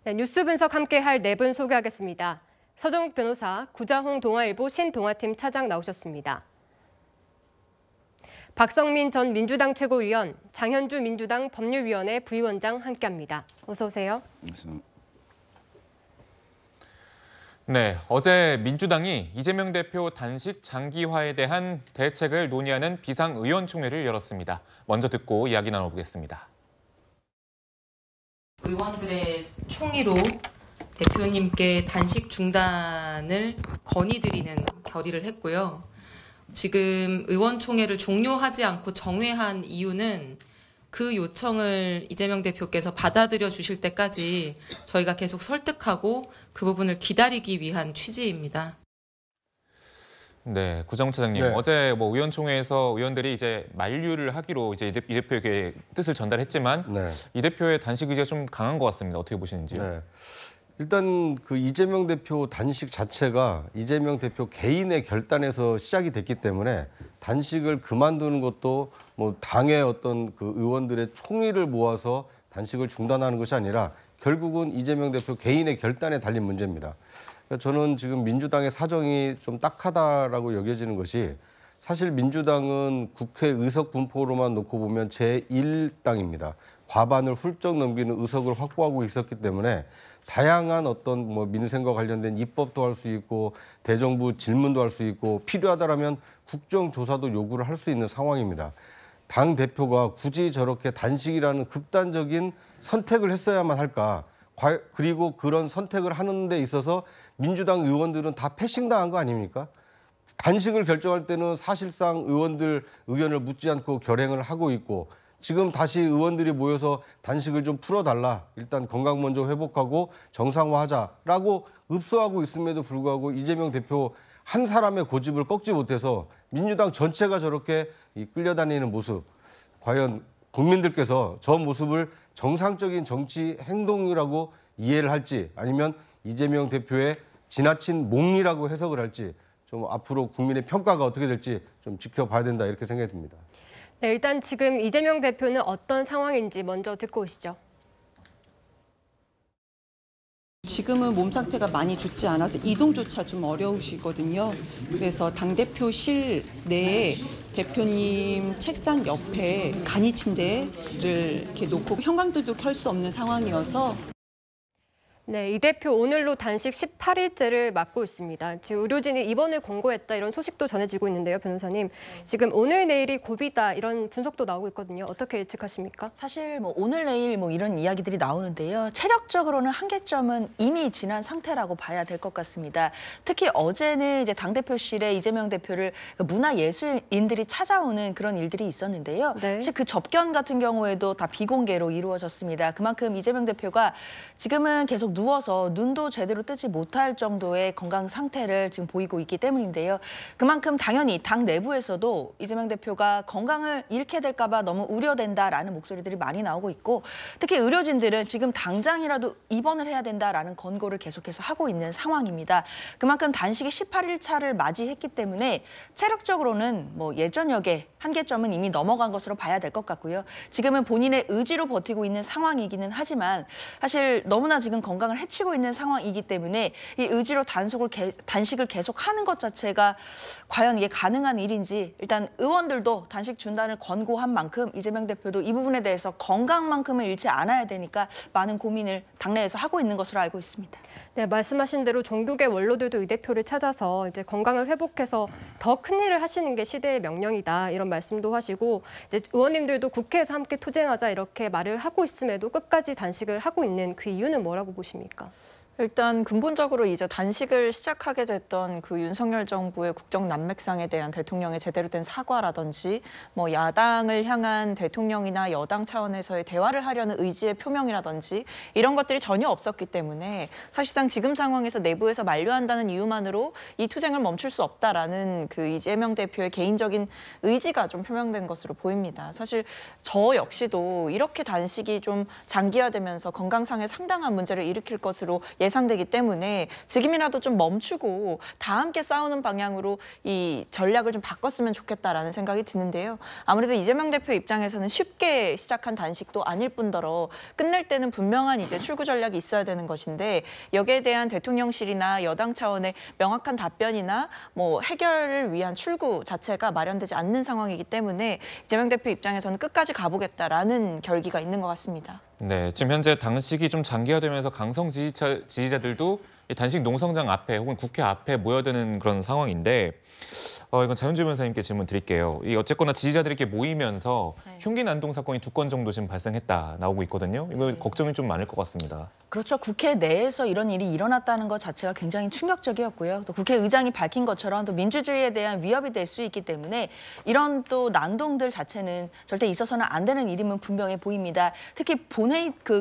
네, 뉴스 분석 함께할 네 분 소개하겠습니다. 서정욱 변호사, 구자홍 동아일보 신동아팀 차장 나오셨습니다. 박성민 전 민주당 최고위원, 장현주 민주당 법률위원회 부위원장 함께합니다. 어서 오세요. 네, 어제 민주당이 이재명 대표 단식 장기화에 대한 대책을 논의하는 비상의원총회를 열었습니다. 먼저 듣고 이야기 나눠보겠습니다. 의원들의 총의로 대표님께 단식 중단을 건의드리는 결의를 했고요. 지금 의원총회를 종료하지 않고 정회한 이유는 그 요청을 이재명 대표께서 받아들여 주실 때까지 저희가 계속 설득하고 그 부분을 기다리기 위한 취지입니다. 네, 구정욱 차장님, 네. 어제 의원총회에서 의원들이 이제 만류를 하기로 이제 이 대표에게 뜻을 전달했지만 네. 이 대표의 단식 의지가 좀 강한 것 같습니다. 어떻게 보시는지요? 네. 일단 그 이재명 대표 단식 자체가 이재명 대표 개인의 결단에서 시작이 됐기 때문에 단식을 그만두는 것도 뭐 당의 어떤 그 의원들의 총의를 모아서 단식을 중단하는 것이 아니라 결국은 이재명 대표 개인의 결단에 달린 문제입니다. 그러니까 저는 지금 민주당의 사정이 좀 딱하다라고 여겨지는 것이 사실 민주당은 국회 의석 분포로만 놓고 보면 제1당입니다. 과반을 훌쩍 넘기는 의석을 확보하고 있었기 때문에 다양한 어떤 뭐 민생과 관련된 입법도 할 수 있고 대정부 질문도 할 수 있고 필요하다라면 국정조사도 요구를 할 수 있는 상황입니다. 당 대표가 굳이 저렇게 단식이라는 극단적인 선택을 했어야만 할까? 그리고 그런 선택을 하는 데 있어서 민주당 의원들은 다 패싱당한 거 아닙니까? 단식을 결정할 때는 사실상 의원들 의견을 묻지 않고 결행을 하고 있고 지금 다시 의원들이 모여서 단식을 좀 풀어달라. 일단 건강 먼저 회복하고 정상화하자라고 읍소하고 있음에도 불구하고 이재명 대표 한 사람의 고집을 꺾지 못해서 민주당 전체가 저렇게 끌려다니는 모습. 과연 국민들께서 저 모습을 정상적인 정치 행동이라고 이해를 할지 아니면 이재명 대표의 지나친 몽리라고 해석을 할지 좀 앞으로 국민의 평가가 어떻게 될지 좀 지켜봐야 된다 이렇게 생각이 듭니다. 네, 일단 지금 이재명 대표는 어떤 상황인지 먼저 듣고 오시죠. 지금은 몸 상태가 많이 좋지 않아서 이동조차 좀 어려우시거든요. 그래서 당대표실 내에 대표님 책상 옆에 간이 침대를 이렇게 놓고 형광등도 켤 수 없는 상황이어서 네, 이 대표 오늘로 단식 18일째를 맞고 있습니다. 지금 의료진이 입원을 권고했다 이런 소식도 전해지고 있는데요, 변호사님. 지금 오늘 내일이 고비다 이런 분석도 나오고 있거든요. 어떻게 예측하십니까? 사실 뭐 오늘 내일 뭐 이런 이야기들이 나오는데요. 체력적으로는 한계점은 이미 지난 상태라고 봐야 될 것 같습니다. 특히 어제는 이제 당대표실에 이재명 대표를 문화예술인들이 찾아오는 그런 일들이 있었는데요. 네. 사실 그 접견 같은 경우에도 다 비공개로 이루어졌습니다. 그만큼 이재명 대표가 지금은 계속 누워서 눈도 제대로 뜨지 못할 정도의 건강 상태를 지금 보이고 있기 때문인데요. 그만큼 당연히 당 내부에서도 이재명 대표가 건강을 잃게 될까 봐 너무 우려된다라는 목소리들이 많이 나오고 있고 특히 의료진들은 지금 당장이라도 입원을 해야 된다라는 권고를 계속해서 하고 있는 상황입니다. 그만큼 단식이 18일 차를 맞이했기 때문에 체력적으로는 뭐 예전역의 한계점은 이미 넘어간 것으로 봐야 될 것 같고요. 지금은 본인의 의지로 버티고 있는 상황이기는 하지만 사실 너무나 지금 건강을 해치고 있는 상황이기 때문에 이 의지로 단식을 계속하는 것 자체가 과연 이게 가능한 일인지 일단 의원들도 단식 중단을 권고한 만큼 이재명 대표도 이 부분에 대해서 건강만큼은 잃지 않아야 되니까 많은 고민을 당내에서 하고 있는 것으로 알고 있습니다. 네, 말씀하신 대로 종교계 원로들도 이 대표를 찾아서 이제 건강을 회복해서 더 큰 일을 하시는 게 시대의 명령이다 이런 말씀도 하시고 이제 의원님들도 국회에서 함께 투쟁하자 이렇게 말을 하고 있음에도 끝까지 단식을 하고 있는 그 이유는 뭐라고 보십니까? 일단 근본적으로 이제 단식을 시작하게 됐던 그 윤석열 정부의 국정 난맥상에 대한 대통령의 제대로 된 사과라든지 뭐 야당을 향한 대통령이나 여당 차원에서의 대화를 하려는 의지의 표명이라든지 이런 것들이 전혀 없었기 때문에 사실상 지금 상황에서 내부에서 만류한다는 이유만으로 이 투쟁을 멈출 수 없다라는 그 이재명 대표의 개인적인 의지가 좀 표명된 것으로 보입니다. 사실 저 역시도 이렇게 단식이 좀 장기화되면서 건강상의 상당한 문제를 일으킬 것으로 예상되기 때문에 지금이라도 좀 멈추고 다 함께 싸우는 방향으로 이 전략을 좀 바꿨으면 좋겠다라는 생각이 드는데요. 아무래도 이재명 대표 입장에서는 쉽게 시작한 단식도 아닐 뿐더러 끝낼 때는 분명한 이제 출구 전략이 있어야 되는 것인데 여기에 대한 대통령실이나 여당 차원의 명확한 답변이나 뭐 해결을 위한 출구 자체가 마련되지 않는 상황이기 때문에 이재명 대표 입장에서는 끝까지 가보겠다라는 결기가 있는 것 같습니다. 네, 지금 현재 단식이 좀 장기화되면서 강성 지지자들도 이 단식 농성장 앞에 혹은 국회 앞에 모여드는 그런 상황인데 이건 자윤주 변호사님께 질문 드릴게요. 이 어쨌거나 지지자들이 이렇게 모이면서 흉기 난동 사건이 2건 정도 지금 발생했다 나오고 있거든요. 이거 걱정이 좀 많을 것 같습니다. 그렇죠. 국회 내에서 이런 일이 일어났다는 것 자체가 굉장히 충격적이었고요. 또 국회의장이 밝힌 것처럼 또 민주주의에 대한 위협이 될 수 있기 때문에 이런 또 난동들 자체는 절대 있어서는 안 되는 일임은 분명해 보입니다. 특히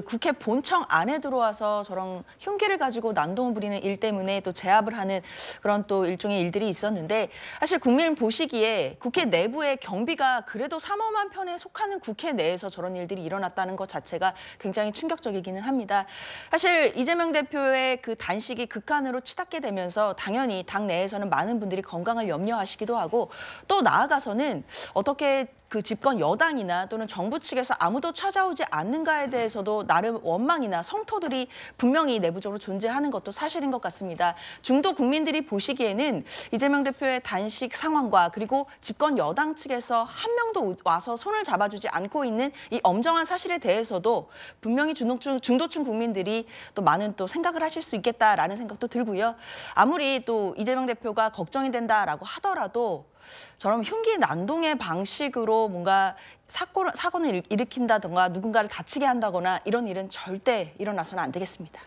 국회 본청 안에 들어와서 저런 흉기를 가지고 난동을 부리는 일 때문에 또 제압을 하는 그런 또 일종의 일들이 있었는데 사실 국민 보시기에 국회 내부의 경비가 그래도 삼엄한 편에 속하는 국회 내에서 저런 일들이 일어났다는 것 자체가 굉장히 충격적이기는 합니다. 사실 이재명 대표의 그 단식이 극한으로 치닫게 되면서 당연히 당 내에서는 많은 분들이 건강을 염려하시기도 하고 또 나아가서는 어떻게 그 집권 여당이나 또는 정부 측에서 아무도 찾아오지 않는가에 대해서도 나름 원망이나 성토들이 분명히 내부적으로 존재하는 것도 사실인 것 같습니다. 중도 국민들이 보시기에는 이재명 대표의 단식 상황과 그리고 집권 여당 측에서 한 명도 와서 손을 잡아주지 않고 있는 이 엄정한 사실에 대해서도 분명히 중도층 국민들이 또 많은 또 생각을 하실 수 있겠다라는 생각도 들고요. 아무리 또 이재명 대표가 걱정이 된다라고 하더라도 저런 흉기 난동의 방식으로 뭔가 사건을 일으킨다던가 누군가를 다치게 한다거나 이런 일은 절대 일어나서는 안 되겠습니다.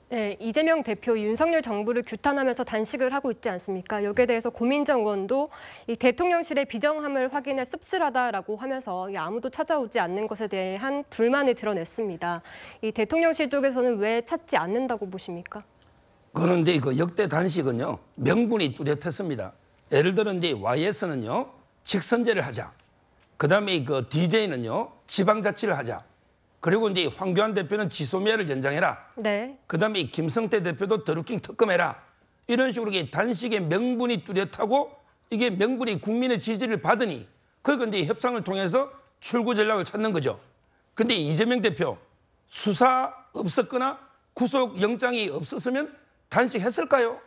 네, 이재명 대표, 윤석열 정부를 규탄하면서 단식을 하고 있지 않습니까? 여기에 대해서 고민정 의원도 이 대통령실의 비정함을 확인해 씁쓸하다라고 하면서 아무도 찾아오지 않는 것에 대한 불만을 드러냈습니다. 이 대통령실 쪽에서는 왜 찾지 않는다고 보십니까? 그거는 이제 그 역대 단식은요 명분이 뚜렷했습니다. 예를 들어 이제 YS는요 직선제를 하자. 그다음에 그 DJ는요 지방자치를 하자. 그리고 이제 황교안 대표는 지소미아를 연장해라. 네. 그다음에 김성태 대표도 드루킹 특검해라. 이런 식으로 단식의 명분이 뚜렷하고 이게 명분이 국민의 지지를 받으니 그러니까 이제 협상을 통해서 출구 전략을 찾는 거죠. 근데 이재명 대표 수사 없었거나 구속 영장이 없었으면 단식했을까요?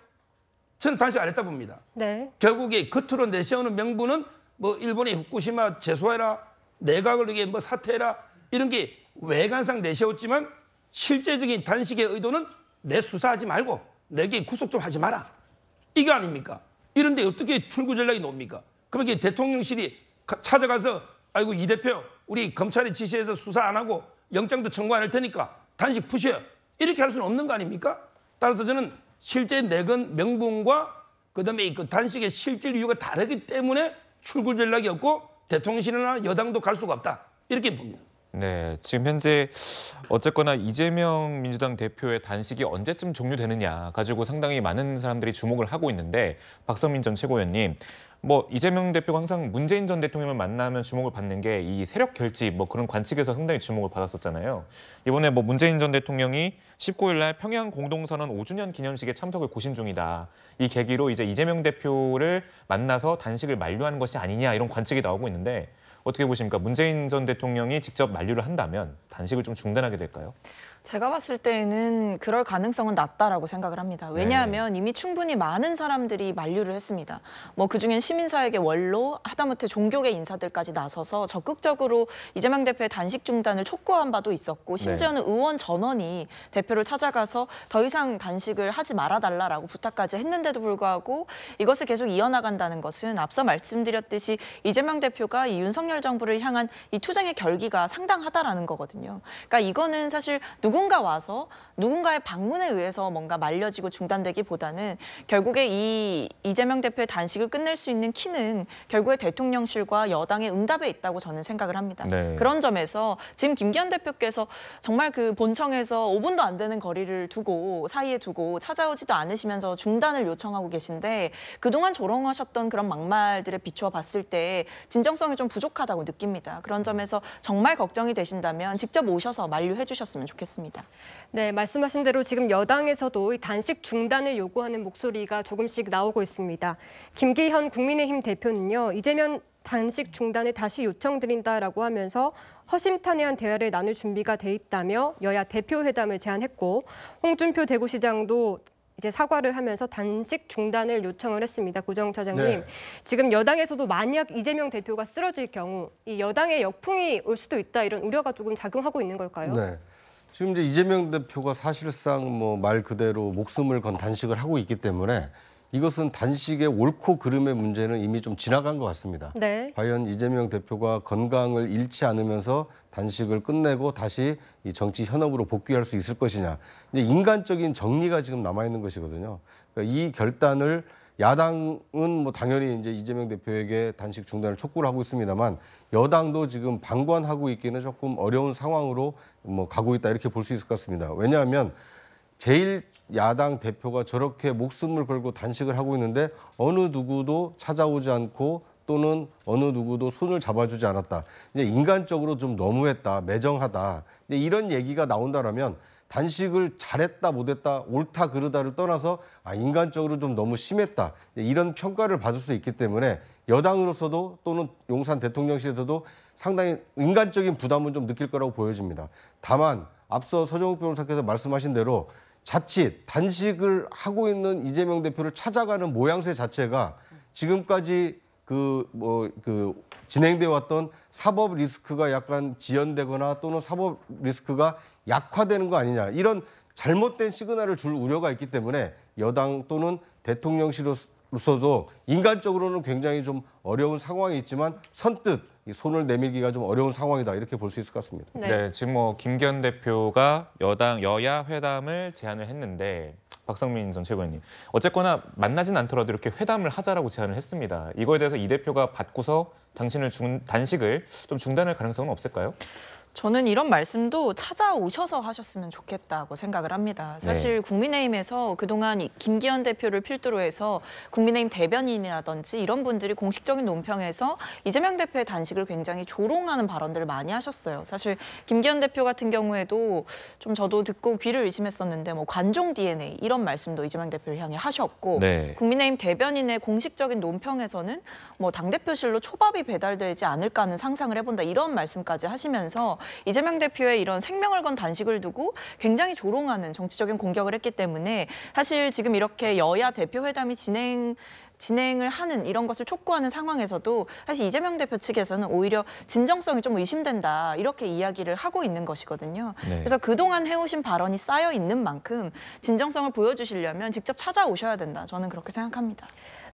저는 단식 안 했다 봅니다. 네. 결국에 겉으로 내세우는 명분은 뭐 일본의 후쿠시마 재소해라, 내각을 이게 뭐 사퇴해라 이런 게 외관상 내세웠지만 실제적인 단식의 의도는 내 수사하지 말고 내게 구속 좀 하지 마라. 이게 아닙니까? 이런데 어떻게 출구 전략이 나옵니까? 그럼 이게 대통령실이 찾아가서 아이고 이 대표 우리 검찰의 지시에서 수사 안 하고 영장도 청구 안 할 테니까 단식 푸셔요. 이렇게 할 수는 없는 거 아닙니까? 따라서 저는 실제 내건 명분과 그다음에 그 단식의 실질 이유가 다르기 때문에 출구 전략이 없고 대통령실이나 여당도 갈 수가 없다. 이렇게 봅니다. 네, 지금 현재 어쨌거나 이재명 민주당 대표의 단식이 언제쯤 종료되느냐 가지고 상당히 많은 사람들이 주목을 하고 있는데 박성민 전 최고위원님, 뭐 이재명 대표가 항상 문재인 전 대통령을 만나면 주목을 받는 게 이 세력 결집 뭐 그런 관측에서 상당히 주목을 받았었잖아요. 이번에 뭐 문재인 전 대통령이 19일 날 평양 공동선언 5주년 기념식에 참석을 고심 중이다. 이 계기로 이제 이재명 대표를 만나서 단식을 만류하는 것이 아니냐 이런 관측이 나오고 있는데 어떻게 보십니까? 문재인 전 대통령이 직접 만류를 한다면 단식을 좀 중단하게 될까요? 제가 봤을 때는 그럴 가능성은 낮다라고 생각을 합니다. 왜냐하면 이미 충분히 많은 사람들이 만류를 했습니다. 뭐 그중엔 시민사회계 원로, 하다못해 종교계 인사들까지 나서서 적극적으로 이재명 대표의 단식 중단을 촉구한 바도 있었고 심지어는 의원 전원이 대표를 찾아가서 더 이상 단식을 하지 말아달라라고 부탁까지 했는데도 불구하고 이것을 계속 이어나간다는 것은 앞서 말씀드렸듯이 이재명 대표가 이 윤석열 정부를 향한 이 투쟁의 결기가 상당하다라는 거거든요. 그러니까 이거는 사실 누군가 와서 누군가의 방문에 의해서 뭔가 말려지고 중단되기보다는 결국에 이 이재명 대표의 단식을 끝낼 수 있는 키는 결국에 대통령실과 여당의 응답에 있다고 저는 생각을 합니다. 네. 그런 점에서 지금 김기현 대표께서 정말 그 본청에서 5분도 안 되는 거리를 사이에 두고 찾아오지도 않으시면서 중단을 요청하고 계신데 그동안 조롱하셨던 그런 막말들에 비추어 봤을 때 진정성이 좀 부족하다고 느낍니다. 그런 점에서 정말 걱정이 되신다면 직접 직접 오셔서 만류해 주셨으면 좋겠습니다. 네, 말씀하신 대로 지금 여당에서도 이 단식 중단을 요구하는 목소리가 조금씩 나오고 있습니다. 김기현 국민의힘 대표는요, 이재명 단식 중단을 다시 요청드린다라고 하면서 허심탄회한 대화를 나눌 준비가 돼 있다며 여야 대표회담을 제안했고, 홍준표 대구시장도 이제 사과를 하면서 단식 중단을 요청을 했습니다. 구정 차장님, 네. 지금 여당에서도 만약 이재명 대표가 쓰러질 경우 이 여당의 역풍이 올 수도 있다 이런 우려가 조금 작용하고 있는 걸까요? 네. 지금 이제 이재명 대표가 사실상 뭐 말 그대로 목숨을 건 단식을 하고 있기 때문에 이것은 단식의 옳고 그름의 문제는 이미 좀 지나간 것 같습니다. 네. 과연 이재명 대표가 건강을 잃지 않으면서 단식을 끝내고 다시 이 정치 현업으로 복귀할 수 있을 것이냐. 이제 인간적인 정리가 지금 남아 있는 것이거든요. 그러니까 이 결단을 야당은 뭐 당연히 이제 이재명 대표에게 단식 중단을 촉구를 하고 있습니다만 여당도 지금 방관하고 있기는 조금 어려운 상황으로 뭐 가고 있다 이렇게 볼 수 있을 것 같습니다. 왜냐하면 제1야당 대표가 저렇게 목숨을 걸고 단식을 하고 있는데 어느 누구도 찾아오지 않고 또는 어느 누구도 손을 잡아주지 않았다. 이제 인간적으로 좀 너무했다, 매정하다. 이제 이런 얘기가 나온다라면 단식을 잘했다, 못했다, 옳다, 그르다를 떠나서 인간적으로 좀 너무 심했다. 이런 평가를 받을 수 있기 때문에 여당으로서도 또는 용산 대통령실에서도 상당히 인간적인 부담은 좀 느낄 거라고 보여집니다. 다만 앞서 서정욱 변호사께서 말씀하신 대로 자칫 단식을 하고 있는 이재명 대표를 찾아가는 모양새 자체가 지금까지 진행되어 왔던 사법 리스크가 약간 지연되거나 또는 사법 리스크가 약화되는 거 아니냐. 이런 잘못된 시그널을 줄 우려가 있기 때문에 여당 또는 대통령실로서도 인간적으로는 굉장히 좀 어려운 상황이 있지만 선뜻 이 손을 내밀기가 좀 어려운 상황이다. 이렇게 볼 수 있을 것 같습니다. 네, 지금 뭐 김기현 대표가 여야 회담을 제안을 했는데 박성민 전 최고위원님, 어쨌거나 만나진 않더라도 이렇게 회담을 하자라고 제안을 했습니다. 이거에 대해서 이 대표가 받고서 단식을 좀 중단할 가능성은 없을까요? 저는 이런 말씀도 찾아오셔서 하셨으면 좋겠다고 생각을 합니다. 사실 국민의힘에서 그동안 김기현 대표를 필두로 해서 국민의힘 대변인이라든지 이런 분들이 공식적인 논평에서 이재명 대표의 단식을 굉장히 조롱하는 발언들을 많이 하셨어요. 사실 김기현 대표 같은 경우에도 좀 저도 듣고 귀를 의심했었는데 뭐 관종 DNA 이런 말씀도 이재명 대표를 향해 하셨고 국민의힘 대변인의 공식적인 논평에서는 뭐 당대표실로 초밥이 배달되지 않을까 하는 상상을 해본다 이런 말씀까지 하시면서 이재명 대표의 이런 생명을 건 단식을 두고 굉장히 조롱하는 정치적인 공격을 했기 때문에 사실 지금 이렇게 여야 대표회담이 진행을 하는 이런 것을 촉구하는 상황에서도 사실 이재명 대표 측에서는 오히려 진정성이 좀 의심된다 이렇게 이야기를 하고 있는 것이거든요. 그래서 그동안 해오신 발언이 쌓여 있는 만큼 진정성을 보여주시려면 직접 찾아오셔야 된다. 저는 그렇게 생각합니다.